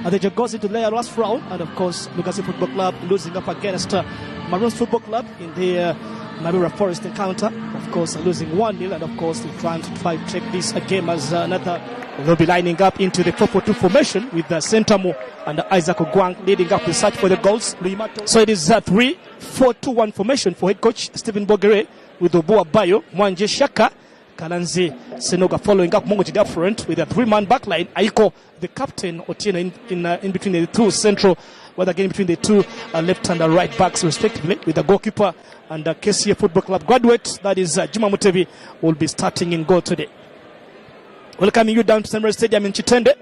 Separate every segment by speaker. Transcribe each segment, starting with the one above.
Speaker 1: the Lugazi to their last round, and of course Lugazi Football Club losing up against Maroons Football Club in the Marura Forest encounter. Of course losing 1-0, and of course they're trying to take this game as another. They'll be lining up into the 4-4-2 formation with Sentamu and Isaac Ogwang leading up the search for the goals. So it is a 3-4-2-1 formation for head coach Stephen Bogere, with Oboa Bayo, Mwanje Shaka, Kalanzi Senoga following up Mongo up front with a 3-man backline. Aiko, the captain, Otieno in between the two central, whether again between the two left and right backs respectively, with the goalkeeper and the KCA Football Club graduate, that is Juma Mutebi, will be starting in goal today. Welcoming you down to Semre Stadium in Chitende,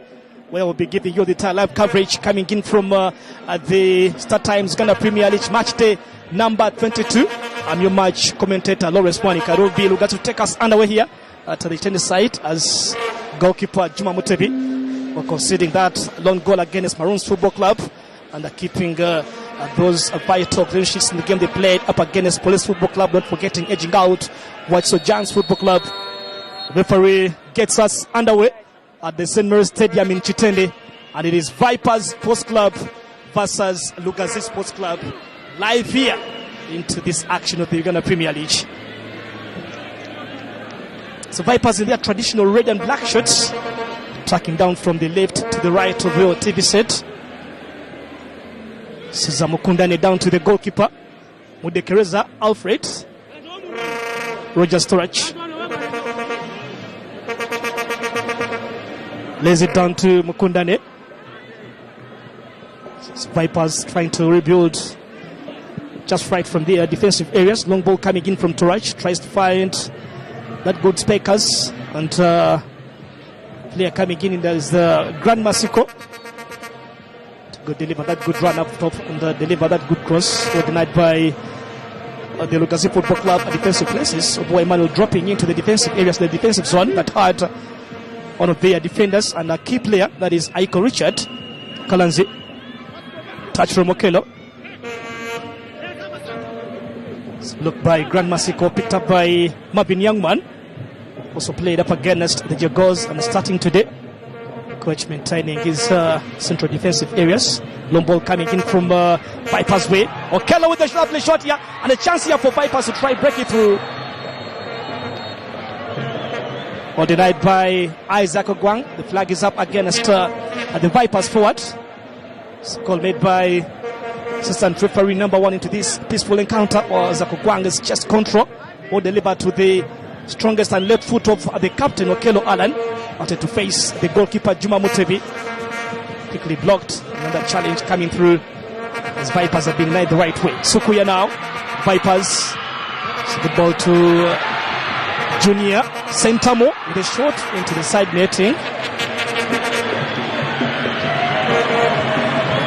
Speaker 1: where we'll be giving you the entire live coverage coming in from the StarTimes Ghana Premier League match day number 22. I'm your match commentator Lawrence Monica. Will be Lugazi to take us underway here at the Chitende side as goalkeeper Juma Mutebi were conceding that long goal against Maroons Football Club and keeping those vital clean sheets in the game they played up against Police Football Club, not forgetting edging out White Giants Football Club. Referee gets us underway at the St. Mary's Stadium in Chitende, and it is Vipers Sports Club versus Lugazi Sports Club live here into this action of the Uganda Premier League. So Vipers in their traditional red and black shirts, tracking down from the left to the right of your TV set. Cesar Mukundane down to the goalkeeper, Mudekereza Alfred, Roger Storage. Lays it down to Mukundane. Vipers trying to rebuild just right from the defensive areas. Long ball coming in from Turach. Tries to find that good Speakers. And player coming in, there is the Grand Masiko. To deliver that good run up top and deliver that good cross. Denied by the Lugazi Football Club at defensive places. Oboa Emmanuel dropping into the defensive areas, the defensive zone that had one of their defenders and a key player, that is Aiko Richard Kalanzi. Touch from Okelo. Look by Grand Masiko, picked up by Marvin Youngman. Also played up against the Jaguars and starting today. Coach maintaining his central defensive areas. Long ball coming in from Vipers way. Okelo with a lovely shot here, and a chance here for Vipers to try break it through. Or denied by Isaac Ogwang. The flag is up against the Vipers forward. It's a call made by assistant referee number 1 into this peaceful encounter. Or Isaac Ogwang's chest control or delivered to the strongest and left foot of the captain Okelo Allen. Wanted to face the goalkeeper Juma Mutebi. Quickly blocked. Another challenge coming through as Vipers have been denied the right way. Sukuya now. Vipers. So the ball to Junior Sentamo with a shot into the side netting.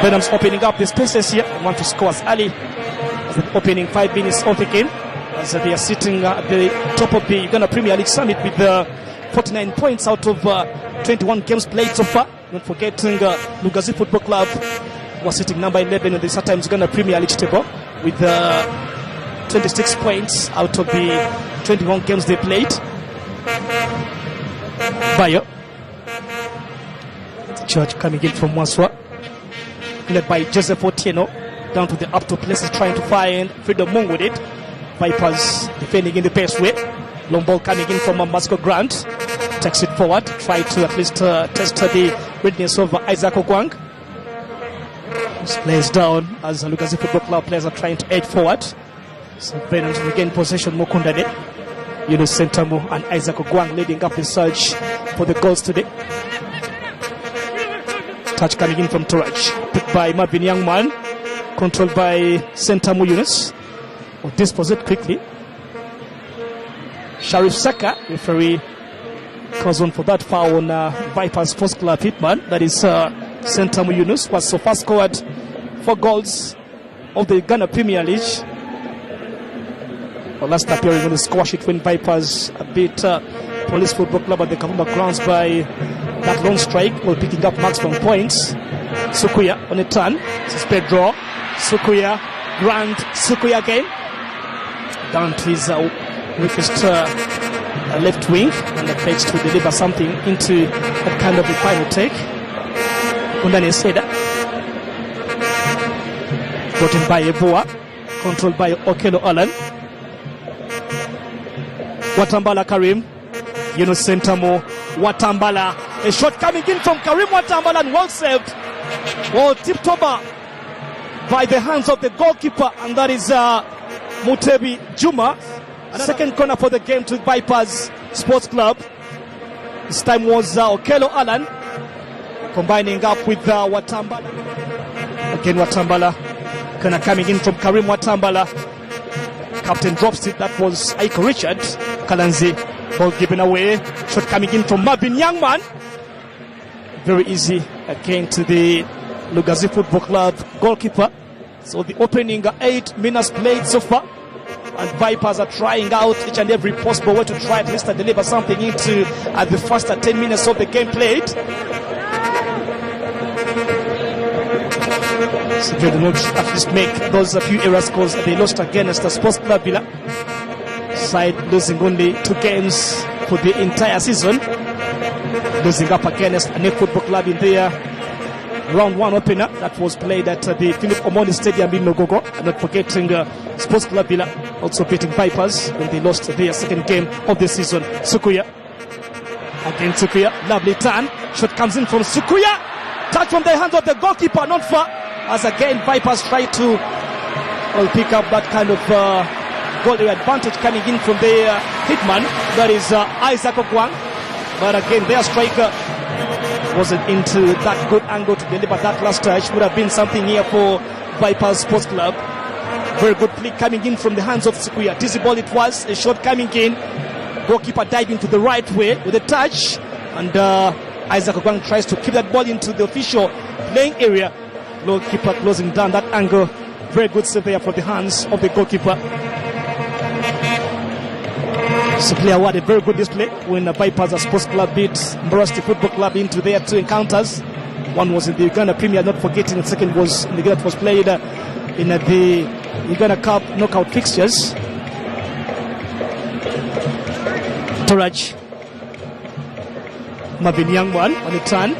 Speaker 1: Venom's opening up the spaces here. They want to score as early as the opening 5 minutes of the game, as they are sitting at the top of the Uganda Premier League summit with 49 points out of 21 games played so far. Not forgetting Lugazi Football Club was sitting number 11 in the StarTimes Uganda Premier League table with 26 points out of the 21 games they played. Bayo. George coming in from Waswa. Led by Joseph Otieno. Down to the up to places trying to find Freedom Mung with it. Vipers defending in the best way. Long ball coming in from Masco Grant. Takes it forward. Try to at least test the readiness of Isaac Ogwang. Plays down as Lugazi Football Club players are trying to edge forward. So Venom to regain possession. Mukundane, Yunus Sentamu and Isaac Ogwang leading up the search for the goals today. Touch coming in from Turach. Picked by Marvin Youngman. Controlled by Sentamu Yunus. Or dispose it quickly. Sharif Saka, referee, calls on for that foul on Vipers Sports Club hitman. That is Sentamu Yunus, was so far scored 4 goals of the Ghana Premier League. Well, last appearing on the score sheet when Vipers beat Police Football Club at the Kavumba grounds by that long strike, while picking up maximum points. Sukuya on a turn. This is Pedro. Sukuya, Grant, Sukuya again. Down to his weakest left wing, and the page to deliver something into that kind of a final take. Kundane's header. Brought in by Eboa. Controlled by Okello Allen. Watambala Karim. Yunus Sentamo. Watambala. A shot coming in from Karim Watambala and well saved. Well tipped over by the hands of the goalkeeper, and that is Mutebi Juma. Second corner for the game to Vipers Sports Club. This time was Okello Allen combining up with Watambala. Again Watambala. Corner coming in from Karim Watambala. Captain drops it. That was Aiko Richard. Kalanzi. Ball given away. Shot coming in from Marvin Youngman. Very easy again to the Lugazi Football Club goalkeeper. So the opening 8 minutes played so far, and Vipers are trying out each and every possible way to try at least to deliver something into the first 10 minutes of the game played. So they did not at least make those few errors because they lost against the Sports Club Villa. Side losing only 2 games for the entire season. Losing up against a Net Football Club in their round 1 opener that was played at the Philip Omoni Stadium in Nogogo. And not forgetting Sports Club Villa also beating Vipers when they lost their second game of the season. Sukuya. Again Sukuya. Lovely turn. Shot comes in from Sukuya. Touch from the hands of the goalkeeper. Not far. As again Vipers try to pick up that kind of goal advantage coming in from the hitman. That is Isaac Okwang. But again their striker wasn't into that good angle to deliver that last touch. Would have been something here for Vipers Sports Club. Very good play coming in from the hands of Sukuya. Dizzy ball it was. A shot coming in. Goalkeeper diving to the right way with a touch. And Isaac Okwang tries to keep that ball into the official playing area. Goalkeeper closing down that angle. Very good save there for the hands of the goalkeeper. Simply awarded very good display when the Vipers Sports Club beat Mbarasti Football Club into their 2 encounters. One was in the Uganda Premier, not forgetting the second was in the game that was played in the Uganda Cup knockout fixtures. Toraj. Marvin Youngman on the turn.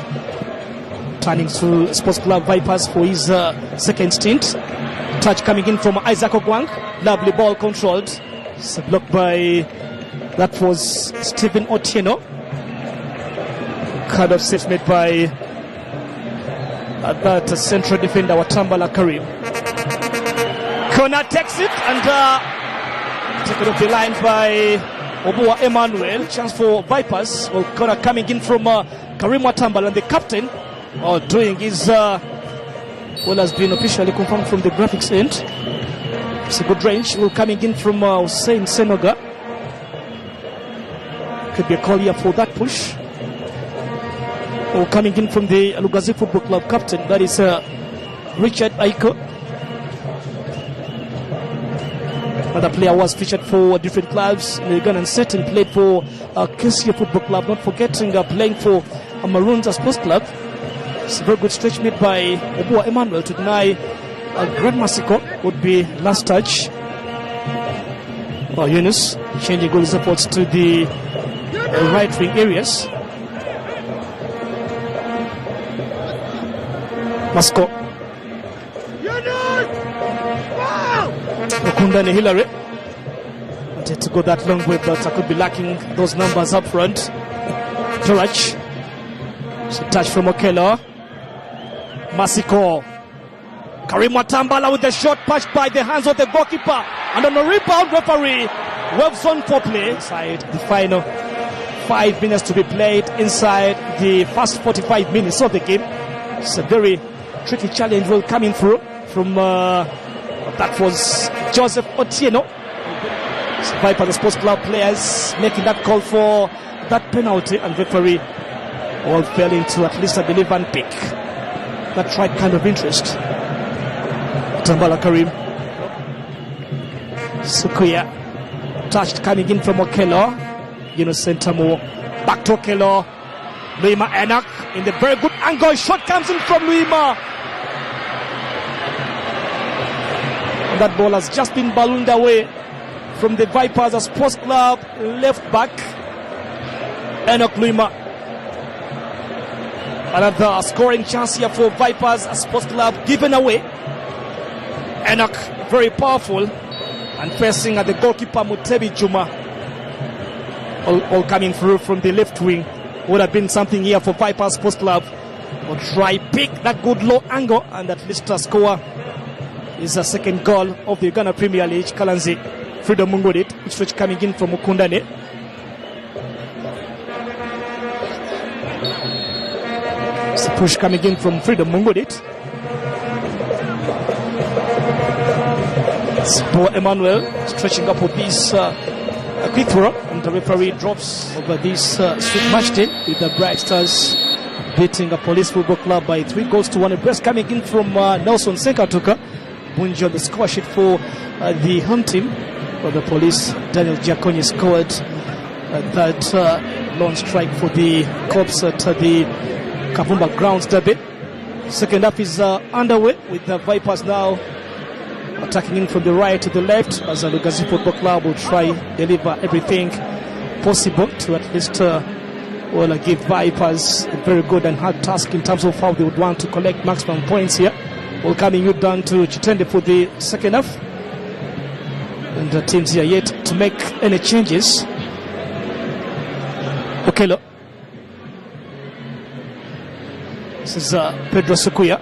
Speaker 1: Turning to Sports Club Vipers for his second stint. Touch coming in from Isaac Ogwang. Lovely ball controlled. It's blocked by... That was Stephen Otieno. Kind of save made by that central defender Watambala Karim. Corner takes it and taken off the line by Obua Emmanuel. Chance for Vipers. Well, corner coming in from Karim Watambala, and the captain doing his has been officially confirmed from the graphics end. It's a good range. Well, coming in from Hussein Senoga. Could be a call here for that push. Or coming in from the Lugazi Football Club captain, that is Richard Aiko. Another player was featured for different clubs in the Ugandan setting, played for KCA Football Club, not forgetting playing for Maroons Sports Club. It's a very good stretch made by Obua Emmanuel to deny a Grand Massacre would be last touch. Yunus changing goal supports to the right wing areas. Masco. Okundane Hillary wanted to go that long way, but I could be lacking those numbers up front. Torach. So touch from Okello. Masiko. Karim Watambala with the shot patched by the hands of the goalkeeper. And on a rebound, referee waves on for play. Inside the final 5 minutes to be played inside the first 45 minutes of the game. It's a very tricky challenge will coming through from that was Joseph Otieno. So Viper, the Sports Club players making that call for that penalty, and referee all failing to at least I believe unpick that right kind of interest. Tambala Karim. Sukuya. Touched coming in from Okello. Sentamo. Back to Okello. Luima Enak in the very good angle. Shot comes in from Luima. And that ball has just been ballooned away from the Vipers Sports Club left back. Enoch Luima. Another scoring chance here for Vipers Sports Club given away. Enoch very powerful and facing at the goalkeeper Mutebi Juma. All coming through from the left wing. Would have been something here for Vipers Sports Club. Will try pick that good low angle and at least a score is a second goal of the Uganda Premier League. Kalanzi Freedom Mungodit, which coming in from Mukundane. It's a push coming in from Freedom Mungodit. Sport Emmanuel stretching up with this quick throw, and the referee drops over this sweet match day with the Bright Stars beating a Police Football Club by 3-1. A press coming in from Nelson Senkatuka. Bunji on the score sheet for the home team. For the Police, Daniel Giaconi scored that lone strike for the Cops at the Kavumba Grounds derby. Second half is underway with the Vipers now attacking in from the right to the left as the Lugazi Football Club will try deliver everything possible to at least give Vipers a very good and hard task in terms of how they would want to collect maximum points here. Welcoming you down to Chitende for the second half. And the teams here yet to make any changes. Okelo. This is Pedro Sukuya.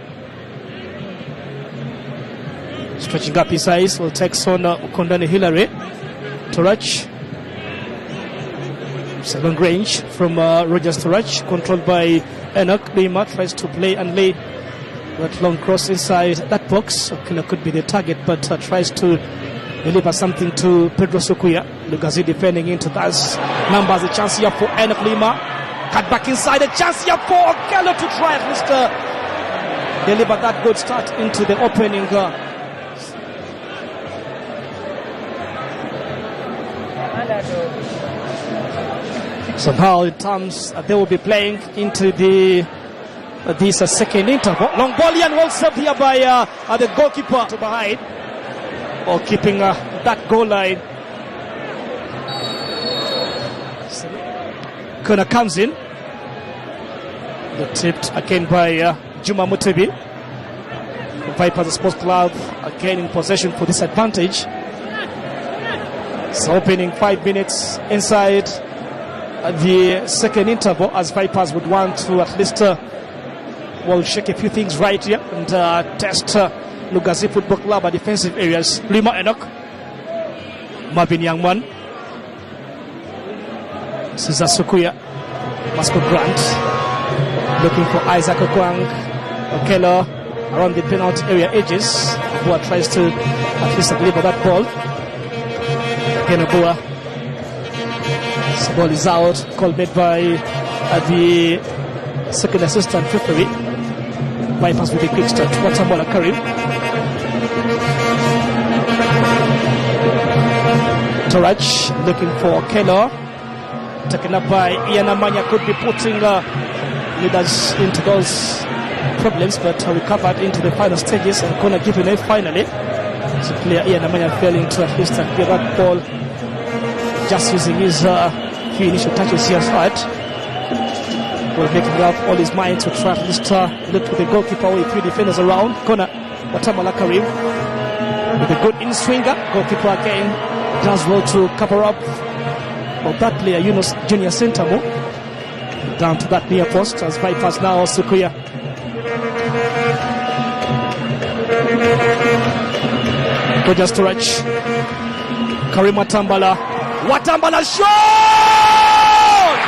Speaker 1: Stretching up his eyes, will take on Kondane Hillary. Torach. Second range from Rogers Torach, controlled by Enoch. Lima tries to play and lay that long cross inside that box. Okelo could be the target, but tries to deliver something to Pedro Sukuya. Lugazi defending into those numbers. A chance here for Enoch Lima. Cut back inside. A chance here for Okelo to try at least deliver that good start into the opening. Somehow in terms they will be playing into the this second interval. Long ball and well served here by the goalkeeper to behind. Or keeping that goal line. Corner comes in. The tipped again by Juma Mutebi. Vipers Sports Club again in possession for this advantage. So opening 5 minutes inside the second interval as Vipers would want to at least shake a few things right here and test Lugazi Football Club at defensive areas. Lima Enoch, Marvin Youngman, Cesar Sukuya, Masco Grant, looking for Isaac Okwang. Okelo around the penalty area edges. Boa tries to at least deliver that ball. Again, Boa. This ball is out. Call made by the second assistant referee. Vipers with a quick start. Watambola Karim. Torach looking for Okelo. Taken up by Ian Amanya. Could be putting leaders into those problems, but recovered into the final stages and corner given it finally. So player Ian Amanya failing to at least get that ball, just using his few initial touches here side. Well, making up all his mind to try at least look with the goalkeeper with 3 defenders around. Corner Watamala Karim with a good in-swinger. Goalkeeper again does well to cover up. But that player, Yunus Junior Sentamo, down to that near post as Vipers now Sukuya. Rogers Torach. Karim Watambala. Watambala shot!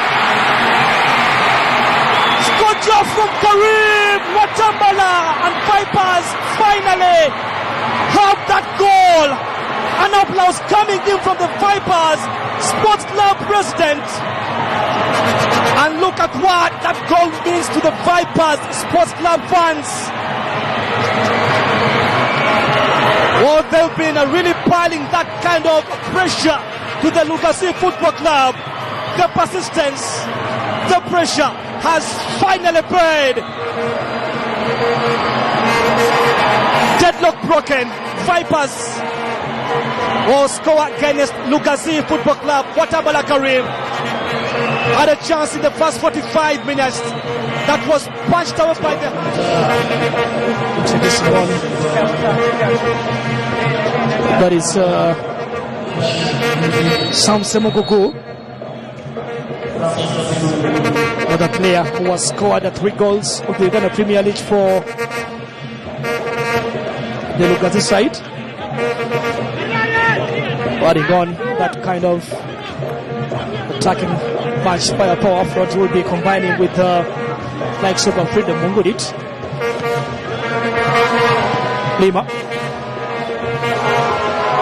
Speaker 1: Good job from Karim Watambala, and Vipers finally have that goal. An applause coming in from the Vipers Sports Club president. And look at what that goal means to the Vipers Sports Club fans. Well, they've been really piling that kind of pressure to the Lugazi Football Club. The persistence, the pressure has finally paid. Deadlock broken. Vipers will score against Lugazi Football Club. Watamala Karim. had a chance in the first 45 minutes. That was punched away by the into this one. That is Sam Semogogo, another player who has scored 3 goals of the Uganda Premier League for the Lugazi side. Adding on that kind of attacking match firepower front will be combining with likes of Freedom Mungudit. Lima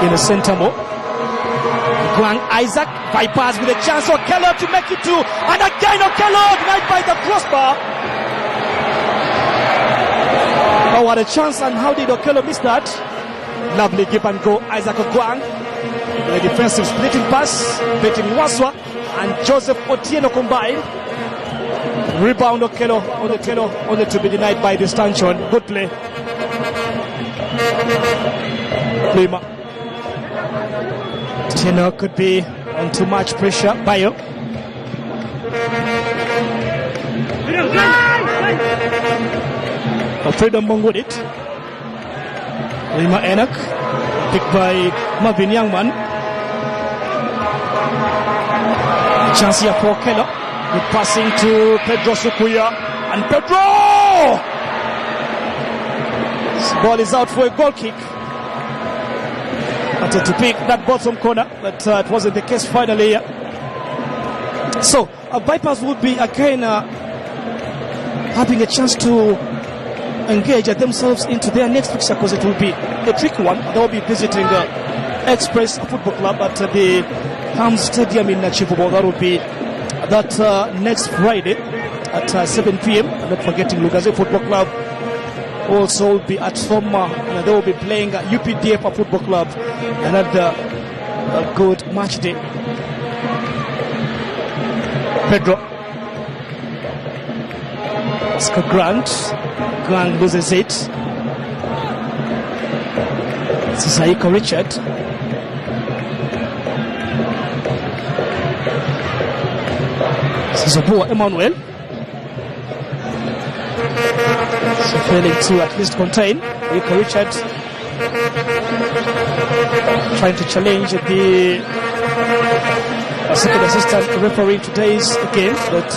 Speaker 1: in the center more. Gwang Isaac bypass with a chance for Okello to make it 2, and again Okello denied by the crossbar. Oh, what a chance, and how did Okello miss that? Lovely give and go, Isaac Ogwang. The defensive splitting pass between Waswa and Joseph Otieno combined. Rebound Okello only to be denied by the stanchion. Good play. Lima. Otieno could be on too much pressure. Bayo. Freedom Bong with it. Lima Enoch. Picked by Marvin Youngman. Chance here for Okello. Good passing to Pedro Sukuya. And Pedro! This ball is out for a goal kick. Wanted to pick that bottom corner, but it wasn't the case finally. So, Vipers would be again having a chance to engage themselves into their next fixture, because it will be a tricky one. They will be visiting Express Football Club at the Hams Stadium in Chipobo. That will be that next Friday at 7 p.m. And not forgetting Lugazi Football Club also will be at home, and they will be playing UPDF Football Club. Another good match day. Pedro. Scott Grant loses it. This is Aiko Richard. This is Obua Emmanuel. So failing to at least contain Aiko Richard. Trying to challenge the second assistant referee today's game, but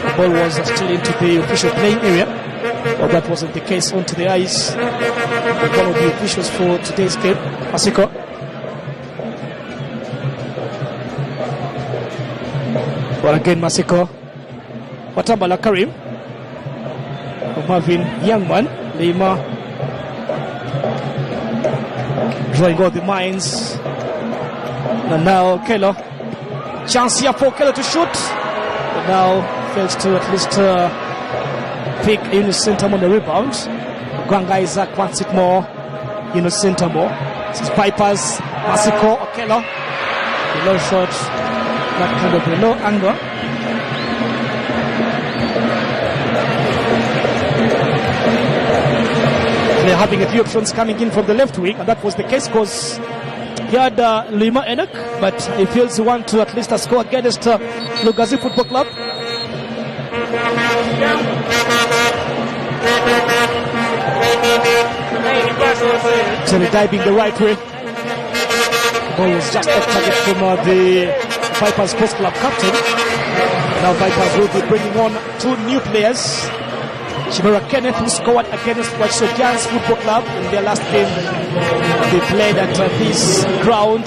Speaker 1: the ball was still into the official playing area. But that wasn't the case onto the eyes of one of the officials for today's game, Masiko. But again, Masiko. Watambala Karim. Marvin Youngman. Lima. Drawing all the minds. And now Okello. Chance here for Okello to shoot. But now fails to at least pick Innocent on the rebound. Gwanga Isaac wants it more. Innocent more. This is Pipers. Masiko Okello. The low shot. That kind of a low angle. They're having a few options coming in from the left wing, and that was the case because he had Lima Enoch, but he feels he wants to at least score against Lugazi Football Club. Actually diving the right way. The ball was just off target from the Vipers Sports Club captain. Now Vipers will be bringing on 2 new players. Chimera Kenneth, who scored against Giants Football Club in their last game. They played at this ground.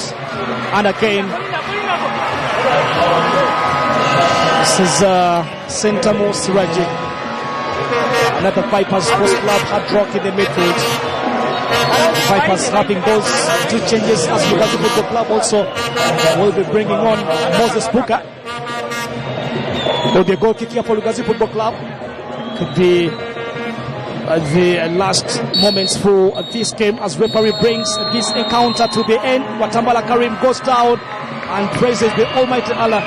Speaker 1: And again, this is Sentamo Siraji. Another Vipers Sports Club hard rock in the midfield. Vipers having those 2 changes as Lugazi Football Club also will be bringing on Moses Buka. The goal kick here for Lugazi Football Club. Could be the last moments for this game as referee brings this encounter to the end. Watambala Karim goes down and praises the Almighty Allah